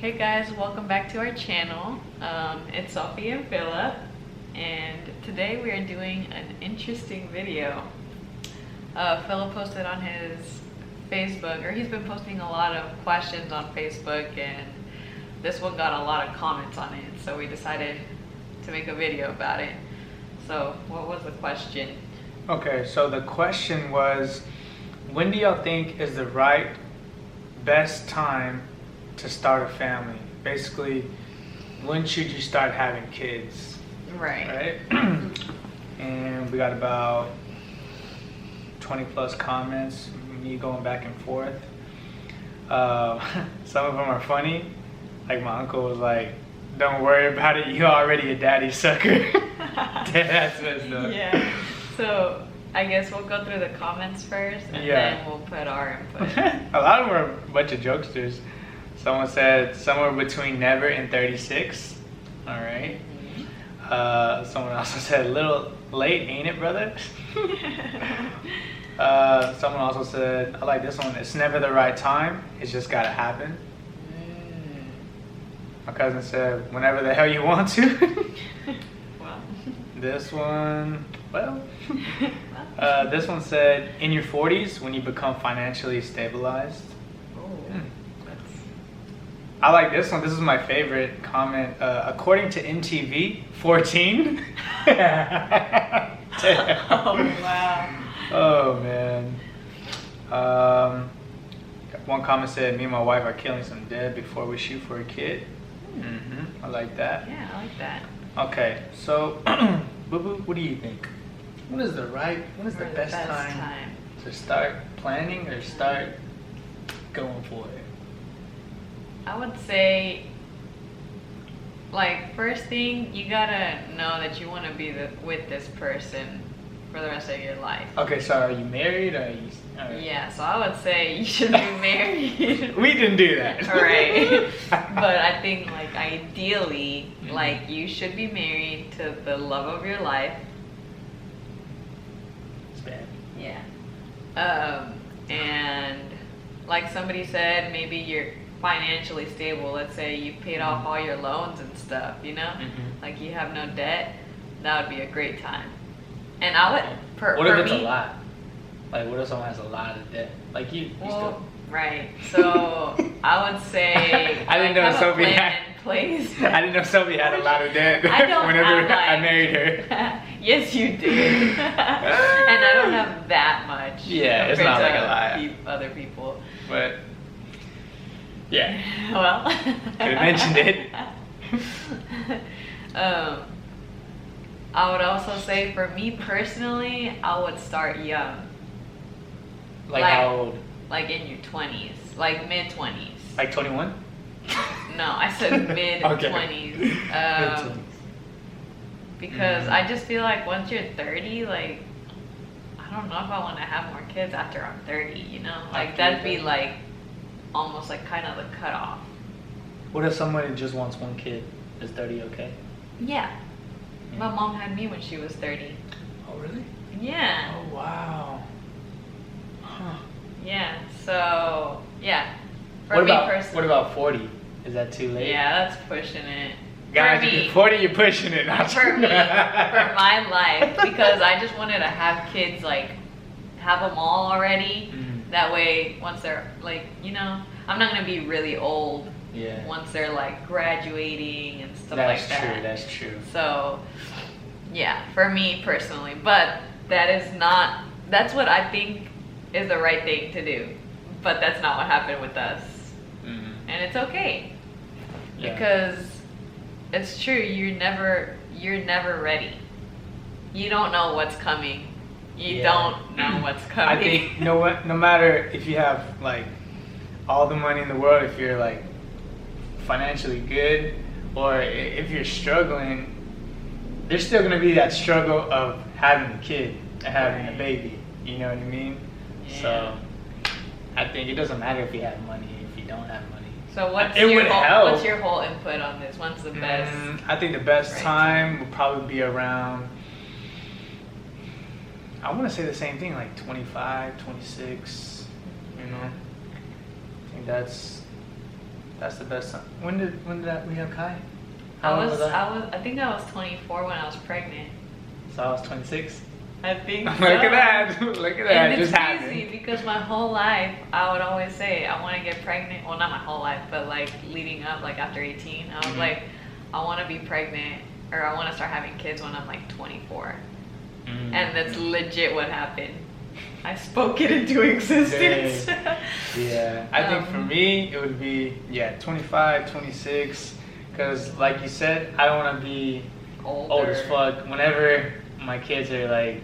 Hey guys, welcome back to our channel. It's SOFI and PHILLIP, and today we are doing an interesting video. Philip posted on his Facebook, or he's been posting a lot of questions on Facebook, and this one got a lot of comments on it, so we decided to make a video about it. So what was the question? Okay, so the question was, when do y'all think is the best time to start a family? Basically, when should you start having kids? Right. And we got about 20 plus comments, me going back and forth. Some of them are funny. Like my uncle was like, "Don't worry about it, you're already a daddy sucker." That's messed up. Yeah. So I guess we'll go through the comments first, and then we'll put our input. A lot of them are a bunch of jokesters. Someone said somewhere between never and 36. All right. Someone also said a little late, ain't it, brother? Someone also said, I like this one, it's never the right time, it's just gotta happen. My cousin said, whenever the hell you want to. Wow. This one, this one said, in your 40s when you become financially stabilized. I like this one. This is my favorite comment. According to MTV, 14. Oh, wow. Oh, man. One comment said, me and my wife are killing some dead before we shoot for a kid. I like that. Yeah, I like that. Okay, so, Boo Boo, what do you think? When is the best time to start planning or start going for it? I would say, like, first thing, you gotta know that you want to be with this person for the rest of your life. Okay, so are you married or are you... Yeah, so I would say you should be married. We didn't do that. Right. But I think, like, ideally, like, you should be married to the love of your life. It's bad. Yeah. And like somebody said, maybe you're financially stable. Let's say you paid off all your loans and stuff, you know? Like you have no debt. That would be a great time. And I would, what if it's a lot? Like, what if someone has a lot of debt? Like you still... Right. So I would say I didn't know Sophie had in place. I didn't know Sophie had a lot of debt. I don't whenever have, like, I married her. Yes, you did. And I don't have that much. Yeah, it's not like a lot. Other people. But yeah. Well, could have mentioned it. I would also say, for me personally, I would start young. Like how old? Like in your 20s, like mid-20s. Like 21? No, I said mid-20s. Mid-20s. Because I just feel like once you're 30, like, I don't know if I want to have more kids after I'm 30, you know? Like, that'd be like, almost like kind of the cutoff. What if somebody just wants one kid? Is 30 okay? Yeah. My mom had me when she was 30. Oh, really? Yeah. Oh, wow. Huh. Yeah, so, yeah. What about 40? Is that too late? Yeah, that's pushing it. Guys, 40, you're pushing it. Not for me, for my life, because I just wanted to have kids, like, have them all already. That way, once they're, like, you know, I'm not going to be really old once they're, like, graduating and stuff like that. That's true. So, yeah, for me personally. But that's what I think is the right thing to do. But that's not what happened with us. And it's okay. Yeah. Because it's true, you're never ready. You don't know what's coming. You don't know what's coming. I think, you know what, no matter if you have like all the money in the world, if you're like financially good, or if you're struggling, there's still gonna be that struggle of having a kid and having a baby. You know what I mean? Yeah. So I think it doesn't matter if you have money, if you don't have money. So what's your whole input on this? When's the best? I think the best time would probably be around, I want to say the same thing, like 25, 26, you know. I think That's the best time. When did we have Kai? I think I was 24 when I was pregnant. So I was 26. I think so. Look at that. Look at that. And it's Just happened. crazy because my whole life I would always say I want to get pregnant. Well, not my whole life, but like leading up, like after 18, I was like, I want to be pregnant or I want to start having kids when I'm like 24. And that's legit what happened. I spoke it into existence. Yeah. I think for me, it would be, 25, 26. Because like you said, I don't want to be old as fuck. Whenever my kids are like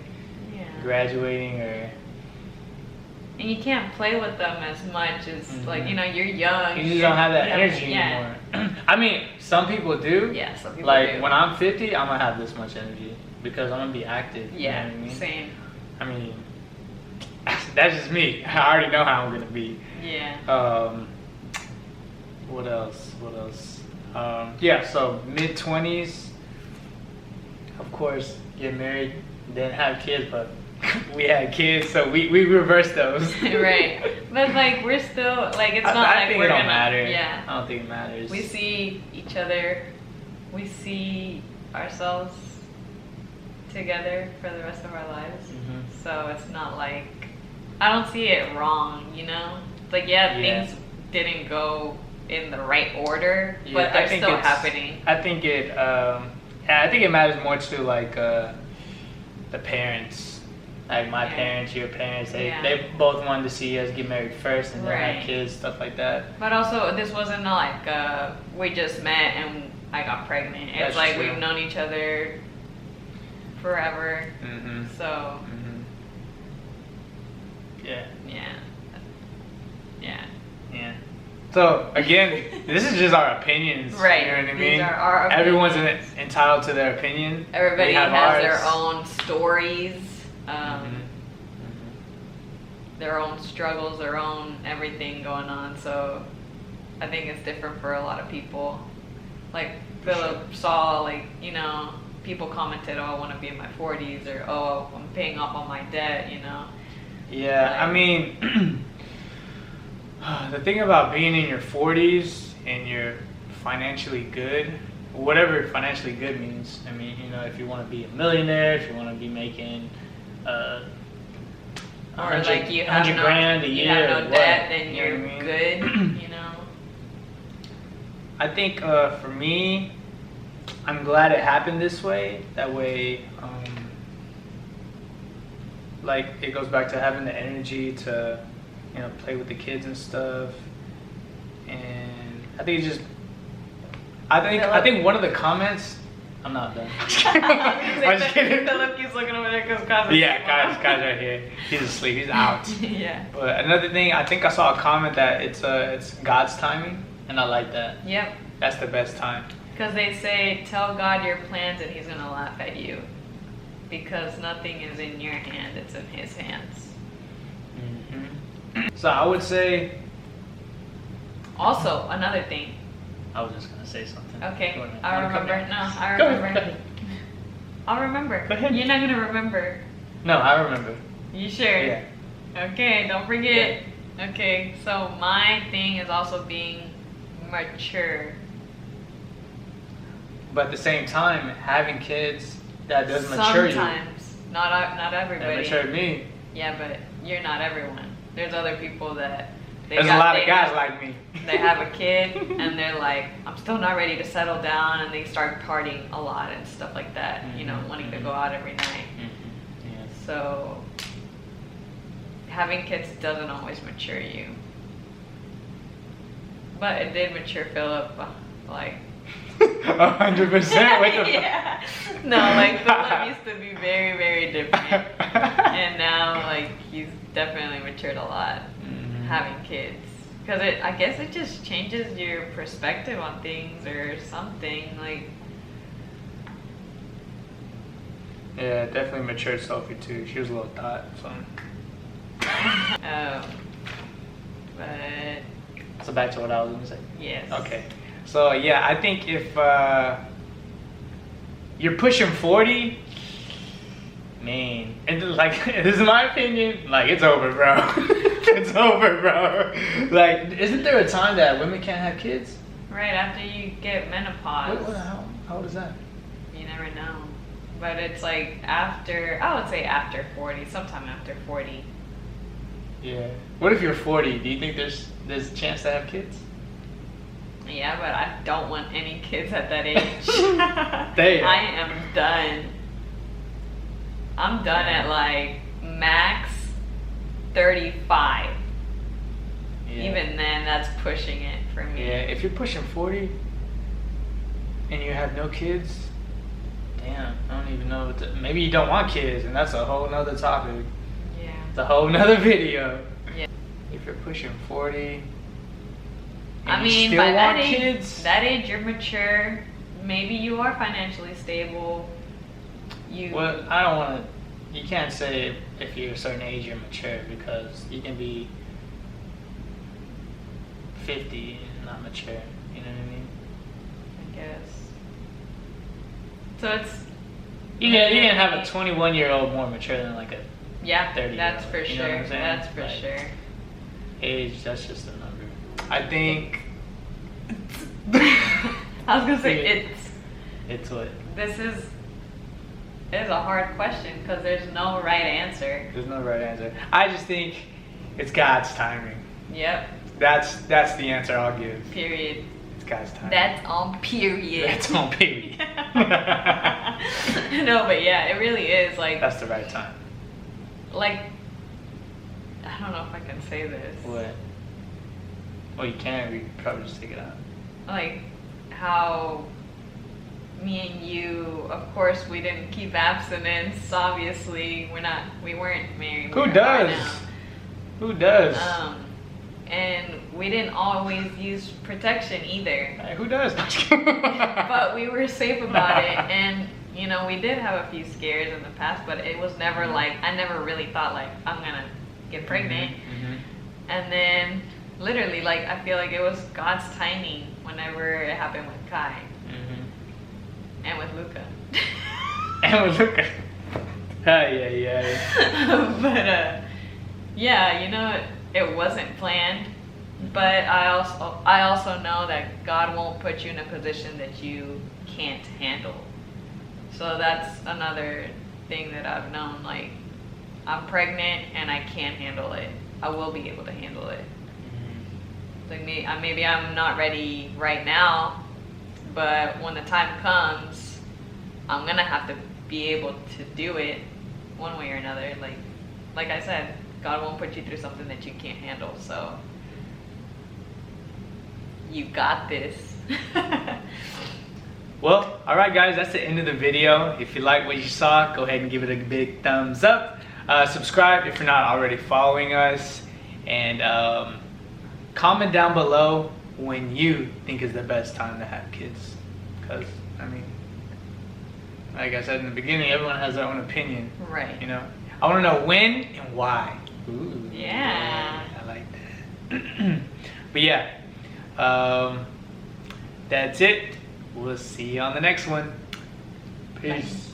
graduating or... And you can't play with them as much as, like, you know, you're young. You just don't have that energy anymore. I mean, some people do. Yeah, some people like, do. when I'm 50, I'm going to have this much energy. Because I'm going to be active. Yeah, you know what I mean? same. I mean, that's just me. I already know how I'm going to be. Yeah. What else? Yeah, so mid-20s, of course, get married, then have kids, but we had kids, so we reversed those. Right. But like we're still like it's not I like think we're it don't gonna matter. Yeah. I don't think it matters. We see each other, we see ourselves together for the rest of our lives. So it's not like I don't see it wrong, you know? Like things didn't go in the right order, but they're still happening. I think it matters more to like the parents. Like my parents, your parents, they both wanted to see us get married first and then have kids, stuff like that. But also, this wasn't like we just met and I got pregnant. It's That's like true. we've known each other forever. So yeah. So again, this is just our opinions, right? You know what I mean? These are our opinions. Everyone's entitled to their opinion. Everybody has their own stories. Their own struggles, their own everything going on. So I think it's different for a lot of people. Like Philip saw, like, you know, people commented, oh, I want to be in my 40s, or oh, I'm paying off on my debt, you know. Yeah, like, I mean, the thing about being in your 40s and you're financially good, whatever financially good means. I mean, you know, if you want to be a millionaire, if you want to be making or like you have $100 grand a year, you have no debt, then you you're know what I mean? good, you know. I think for me, I'm glad it happened this way. That way, like it goes back to having the energy to, you know, play with the kids and stuff. And I think it's just, I think one of the comments. I'm not done. I'm just kidding. Philip keeps looking over there because Kai's Kai's right here. He's asleep. He's out. Yeah. But another thing, I think I saw a comment that it's God's timing, and I like that. Yep. That's the best time. Because they say, tell God your plans and he's going to laugh at you. Because nothing is in your hand, it's in his hands. So I would say... Also, another thing. I was just going to say something. Okay, I remember. No, I remember. Go ahead. I'll remember. Go ahead. You're not going to remember. No, I remember. You sure? Yeah. Okay, don't forget. Yeah. Okay, so my thing is also being mature. But at the same time, having kids, that does mature you. Sometimes. Not everybody. That matured me. Yeah, but you're not everyone. There's other people that... There's a lot of guys like me. They have a kid and they're like, I'm still not ready to settle down, and they start partying a lot and stuff like that, you know, wanting to go out every night. Yeah. So having kids doesn't always mature you. But it did mature Philip, like 100%. yeah. No, like Philip used to be very, very different. And now like he's definitely matured a lot having kids. Because I guess it just changes your perspective on things or something. Like, yeah, it definitely matured Sophie too. She was a little thought, so. But. So back to what I was gonna say. Yes. Okay. So yeah, I think if you're pushing 40, man, and like this is my opinion, like it's over, bro. It's over, bro. Like, isn't there a time that women can't have kids? Right after you get menopause. How old is that? You never know. But it's like after, I would say after 40, sometime after 40. Yeah. What if you're 40? Do you think there's a chance to have kids? Yeah, but I don't want any kids at that age. Damn. I am done. I'm done at like max 35. Yeah. Even then, that's pushing it for me. Yeah, if you're pushing 40 and you have no kids, damn, I don't even know maybe you don't want kids, and that's a whole nother topic. Yeah. It's a whole nother video. Yeah. If you're pushing 40 and I you mean, still by want that age, you're mature. Maybe you are financially stable. Well, I don't want to. You can't say if you're a certain age you're mature, because you can be 50 and not mature. You know what I mean? I guess. So it's. You can have a 21-year-old more mature than like a 30-year-old. That's for You know sure. what I'm saying? That's for Like, sure. Age, that's just a number. I think. I was gonna say It's what? It is a hard question because there's no right answer. There's no right answer. I just think it's God's timing. Yep. That's the answer I'll give. Period. It's God's timing. That's on period. That's on period. No, but yeah, it really is like. That's the right time. Like, I don't know if I can say this. What? Well, you can. We could probably just take it out. Like how me and you, of course, we didn't keep abstinence. Obviously, we weren't married. Who does? Who does? And we didn't always use protection either. Hey, who does? But we were safe about it, and you know, we did have a few scares in the past, but it was never like, I never really thought like I'm gonna get pregnant. And then literally, like, I feel like it was God's timing whenever it happened with Kai. And with Luca. And with Luca. Yeah. But yeah, you know, it wasn't planned. But I also know that God won't put you in a position that you can't handle. So that's another thing that I've known. Like, I'm pregnant and I can't handle it. I will be able to handle it. Like maybe I'm not ready right now, but when the time comes, I'm gonna have to be able to do it one way or another. Like I said, God won't put you through something that you can't handle. So you got this. Well, all right, guys, that's the end of the video. If you like what you saw, go ahead and give it a big thumbs up. Subscribe if you're not already following us, and comment down below when you think is the best time to have kids. Because, I mean, like I said in the beginning, everyone has their own opinion. Right. You know? I want to know when and why. Ooh, Yeah. I like that. But yeah, that's it. We'll see you on the next one. Peace.